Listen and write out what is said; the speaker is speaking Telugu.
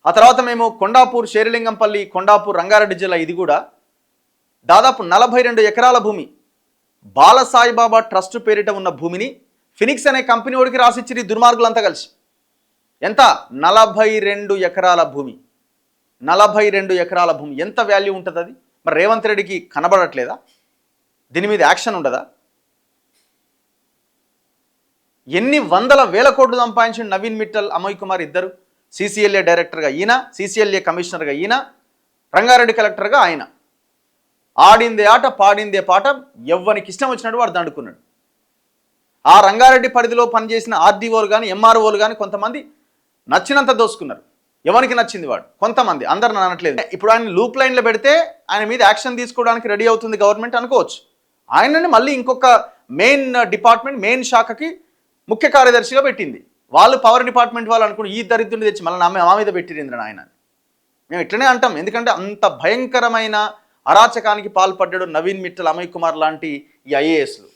ఆ తర్వాత మేము కొండాపూర్, శేరిలింగంపల్లి, కొండాపూర్, రంగారెడ్డి జిల్లా, ఇది కూడా దాదాపు 42 ఎకరాల భూమి బాలసాయిబాబా ట్రస్ట్ పేరిట ఉన్న భూమిని ఫినిక్స్ అనే కంపెనీ వాడికి రాసిచ్చిరి దుర్మార్గులంతా కలిసి. ఎంత? 42 ఎకరాల భూమి. 42 ఎకరాల భూమి ఎంత వాల్యూ ఉంటుంది అది? మరి రేవంత్ రెడ్డికి కనబడట్లేదా? దీని మీద యాక్షన్ ఉండదా? ఎన్ని వందల వేల కోట్లు సంపాదించిన నవీన్ మిట్టల్, అమోయ్ కుమార్ ఇద్దరు, సిసిఎల్ఏ డైరెక్టర్గా ఈయన, సిసిఎల్ఏ కమిషనర్గా ఈయన, రంగారెడ్డి కలెక్టర్గా ఆయన. ఆడిందే ఆట పాడిందే పాట, ఎవ్వనికి ఇష్టం వచ్చినట్టు వాడు దండుకున్నాడు. ఆ రంగారెడ్డి పరిధిలో పనిచేసిన ఆర్డీఓలు కానీ ఎంఆర్ఓలు కానీ కొంతమంది నచ్చినంత దోసుకున్నారు. ఎవరికి నచ్చింది వాడు, కొంతమంది, అందరిని అనట్లేదు. ఇప్పుడు ఆయన లూప్ లైన్లో పెడితే ఆయన మీద యాక్షన్ తీసుకోవడానికి రెడీ అవుతుంది గవర్నమెంట్ అనుకోవచ్చు. ఆయనని మళ్ళీ ఇంకొక మెయిన్ డిపార్ట్మెంట్, మెయిన్ శాఖకి ముఖ్య కార్యదర్శిగా పెట్టింది. వాళ్ళు పవర్ డిపార్ట్మెంట్ వాళ్ళు అనుకుని ఈ దరిద్రుని తెచ్చి మళ్ళీ మా మీద పెట్టిరింద్రని ఆయన. మేము ఇట్లనే అంటాం, ఎందుకంటే అంత భయంకరమైన అరాచకానికి పాల్పడ్డాడు నవీన్ మిట్టల్, అమోయ్ కుమార్ లాంటి ఈ ఐఏఎస్లు.